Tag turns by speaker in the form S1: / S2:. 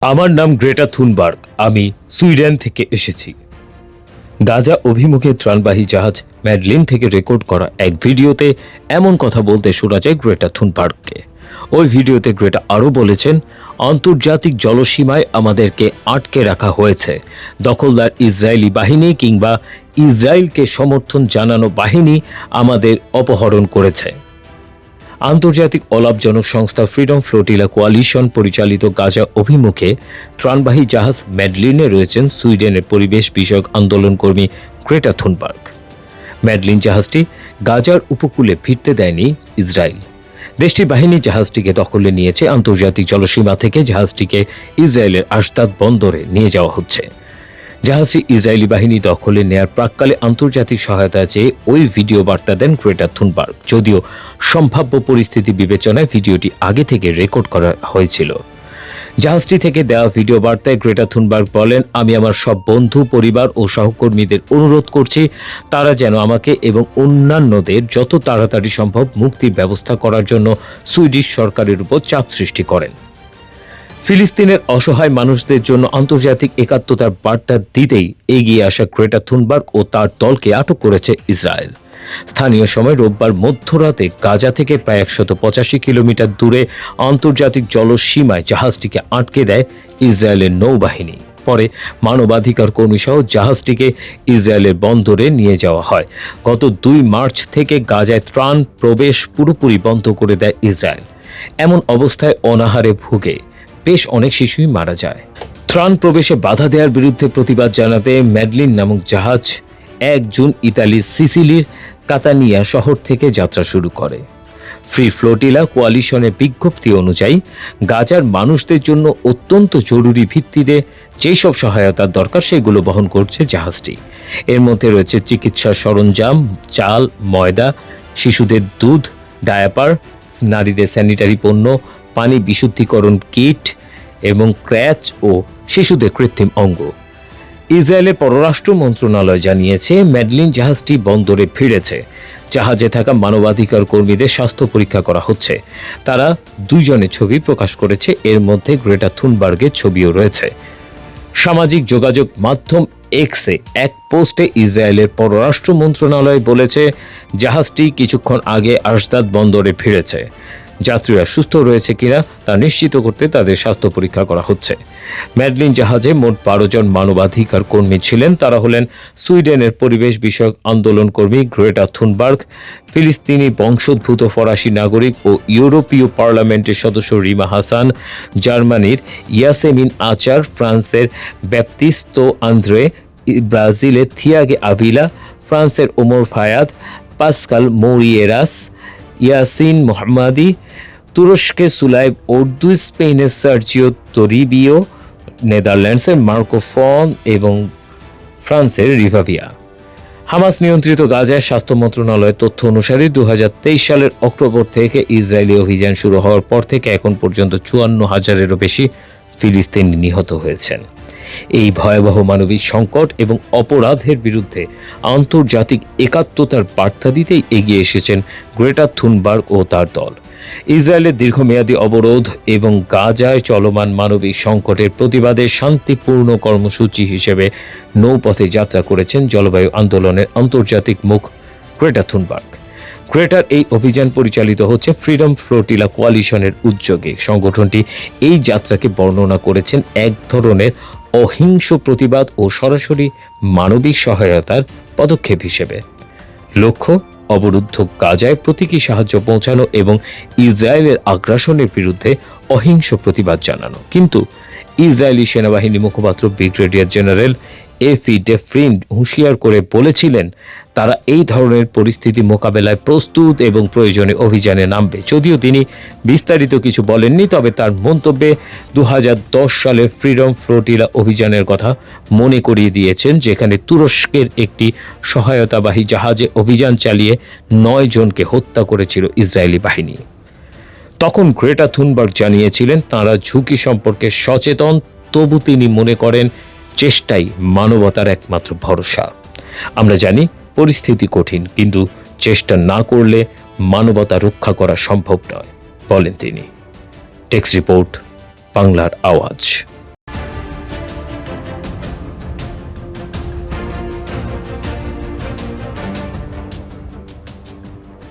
S1: আমার নাম Greta Thunberg. আমি সুইডেন থেকে এসেছি। গাজা অভিমুখে ত্রাণবাহী জাহাজ ম্যাডলিন থেকে রেকর্ড করা এক ভিডিওতে এমন কথা বলতে শোনা যায় গ্রেটা থুনবার্গকে। ওই ভিডিওতে গ্রেটা আরও বলেছেন, আন্তর্জাতিক জলসীমায় আমাদেরকে আটকে রাখা হয়েছে। দখলদার ইসরায়েলি বাহিনী কিংবা ইসরায়েলকে সমর্থন জানানো বাহিনী আমাদের অপহরণ করেছে। আন্তর্জাতিক অলাভজনক সংস্থা ফ্রিডম ফ্লোটিলা কোয়ালিশন পরিচালিত গাজা অভিমুখে ত্রাণবাহী জাহাজ ম্যাডলিনে রয়েছেন সুইডেনের পরিবেশ বিষয়ক আন্দোলনকর্মী গ্রেটা থুনবার্গ। ম্যাডলিন জাহাজটি গাজার উপকূলে ফিরতে দেয়নি ইসরায়েল। দেশটির বাহিনী জাহাজটিকে দখলে নিয়েছে। আন্তর্জাতিক জলসীমা থেকে জাহাজটিকে ইসরায়েলের আশদাদ বন্দরে নিয়ে যাওয়া হচ্ছে। জাহাজটি ইসরায়েলি বাহিনী দখলে নেয়ার প্রাক্কালে আন্তর্জাতিক সহায়তা চেয়ে ওই ভিডিও বার্তা দেন গ্রেটা থুনবার্গ। যদিও সম্ভাব্য পরিস্থিতি বিবেচনায় ভিডিওটি আগে থেকে রেকর্ড করা হয়েছিল। জাহাজটি থেকে দেওয়া ভিডিও বার্তায় গ্রেটা থুনবার্গ বলেন, আমি আমার সব বন্ধু, পরিবার ও সহকর্মীদের অনুরোধ করছি তারা যেন আমাকে এবং অন্যান্যদের যত তাড়াতাড়ি সম্ভব মুক্তির ব্যবস্থা করার জন্য সুইডিশ সরকারের উপর চাপ সৃষ্টি করেন। ফিলিস্তিনের অসহায় মানুষদের জন্য আন্তর্জাতিক একাত্মতার বার্তা দিতেই এগিয়ে আসা গ্রেটা থুনবার্গ ও তার দলকে আটক করেছে ইসরায়েল। স্থানীয় সময় রোববার মধ্যরাতে গাজা থেকে প্রায় 185 কিলোমিটার দূরে আন্তর্জাতিক জলসীমায় জাহাজটিকে আটকে দেয় ইসরায়েলের নৌবাহিনী। পরে মানবাধিকার কর্মীসহ জাহাজটিকে ইসরায়েলের বন্দরে নিয়ে যাওয়া হয়। গত 2 মার্চ থেকে গাজায় ত্রাণ প্রবেশ পুরোপুরি বন্ধ করে দেয় ইসরায়েল। এমন অবস্থায় অনাহারে ভুগে বেশ অনেক শিশুই মারা যায়। ত্রাণ প্রবেশে বাধা দেওয়ার বিরুদ্ধে প্রতিবাদ জানাতে ম্যাডলিন নামক জাহাজ 1 জুন ইতালির সিসিলির কাতানিয়া শহর থেকে যাত্রা শুরু করে। ফ্রি ফ্লোটিলা কোয়ালিশনের বিজ্ঞপ্তি অনুযায়ী গাজার মানুষদের জন্য অত্যন্ত জরুরি ভিত্তিতে যেই সব সহায়তার দরকার সেগুলো বহন করছে জাহাজটি। এর মধ্যে রয়েছে চিকিৎসা সরঞ্জাম, চাল, ময়দা, শিশুদের দুধ, ডায়াপার, নারীদের স্যানিটারি পণ্য, পানি বিশুদ্ধিকরণ কিট এবং ক্র্যাচ ও শিশুদের কৃত্রিম অঙ্গ। ইসরায়েলের পররাষ্ট্র মন্ত্রণালয় জানিয়েছে ম্যাডলিন জাহাজটি বন্দরে ফিরেছে। জাহাজে থাকা মানবাধিকার কর্মীদের স্বাস্থ্য পরীক্ষা করা হচ্ছে। তারা 2 জনের ছবি প্রকাশ করেছে। এর মধ্যে গ্রেটা থুনবার্গের ছবিও রয়েছে। সামাজিক যোগাযোগ মাধ্যম এক্সে এক পোস্টে ইসরায়েলের পররাষ্ট্র মন্ত্রণালয় বলেছে, জাহাজটি কিছুক্ষণ আগে আশদাদ বন্দরে ফিরেছে। যাত্রীরা সুস্থ রয়েছে কিনা তা নিশ্চিত করতে তাদের স্বাস্থ্য পরীক্ষা করা হচ্ছে। ম্যাডলিন জাহাজে মোট 12 জন মানবাধিকার কর্মী ছিলেন। তারা হলেন সুইডেনের পরিবেশ বিষয়ক আন্দোলন কর্মী গ্রেটা থুনবার্গ, ফিলিস্তিনি বংশোদ্ভূত ফরাসি নাগরিক ও ইউরোপীয় পার্লামেন্টের সদস্য রিমা হাসান, জার্মানির ইয়াসেমিন আচার, ফ্রান্সের ব্যাপ্তিস্তো আন্দ্রে, ব্রাজিলের থিয়াগে আভিলা, ফ্রান্সের ওমর ফায়াদ, পাসকাল মৌরিয়েরাস, ইয়াসিন মোহাম্মদি, তুরস্কের সুলাইব ওর্দু, স্পেনের সার্জিও তোরিবিও, নেদারল্যান্ডসের মার্কো ফন এবং ফ্রান্সের রিভাভিয়া। হামাস নিয়ন্ত্রিত গাজায় স্বাস্থ্য মন্ত্রণালয়ের তথ্য অনুসারে 2023 সালের অক্টোবর থেকে ইসরায়েলি অভিযান শুরু হওয়ার পর থেকে এখন পর্যন্ত 54,000-এরও বেশি ফিলিস্তিনি নিহত হয়েছেন। এই ভয়াবহ মানবিক সংকট এবং অপরাধের বিরুদ্ধে আন্তর্জাতিক একাত্মতার বার্তা দিতেই এগিয়ে এসেছেন গ্রেটা থুনবার্গ ও তার দল। ইসরায়েলের দীর্ঘমেয়াদী অবরোধ এবং গাজায় চলমান মানবিক সংকটের প্রতিবাদে শান্তিপূর্ণ কর্মসূচি হিসেবে নৌপথে যাত্রা করেছেন জলবায়ু আন্দোলনের আন্তর্জাতিক মুখ গ্রেটা থুনবার্গ। গ্রেটার এই অভিযান পরিচালিত হচ্ছে ফ্রিডম ফ্লোটিলা কোয়ালিশনের উদ্যোগে। সংগঠনটি এই যাত্রাকে বর্ণনা করেছেন এক ধরনের অহিংস প্রতিবাদ ও সরাসরি মানবিক সহায়তার পদক্ষেপ হিসেবে। লক্ষ্য অবরুদ্ধ গাজায় প্রতীকী সাহায্য পৌঁছানো এবং ইসরায়েলের আগ্রাসনের বিরুদ্ধে অহিংস প্রতিবাদ জানানো। কিন্তু ইসরায়েলি সেনাবাহিনী মুখপাত্র ব্রিগেডিয়ার জেনারেল এফি ডেফরিন হুঁশিয়ার করে বলেছিলেন, তারা এই ধরনের পরিস্থিতি মোকাবেলায় প্রস্তুত এবং প্রয়োজনে অভিযানে নামবে। যদিও তিনি বিস্তারিত কিছু বলেননি, তবে তার মন্তব্যে 2010 সালের ফ্রিডম ফ্লোটিলা অভিযানের কথা মনে করিয়ে দিয়েছেন, যেখানে তুরস্কের একটি সহায়তাবাহী জাহাজে অভিযান চালিয়ে 9 জনকে হত্যা করেছিল ইসরায়েলি বাহিনী। তখন গ্রেটা থুনবার্গ জানিয়েছিলেন তাঁরা ঝুঁকি সম্পর্কে সচেতন, তবু তিনি মনে করেন চেষ্টাই মানবতার একমাত্র ভরসা। আমরা জানি পরিস্থিতি কঠিন, কিন্তু চেষ্টা না করলে মানবতা রক্ষা করা সম্ভব নয়, বলেন তিনি। টেক্সট রিপোর্ট, বাংলার আওয়াজ।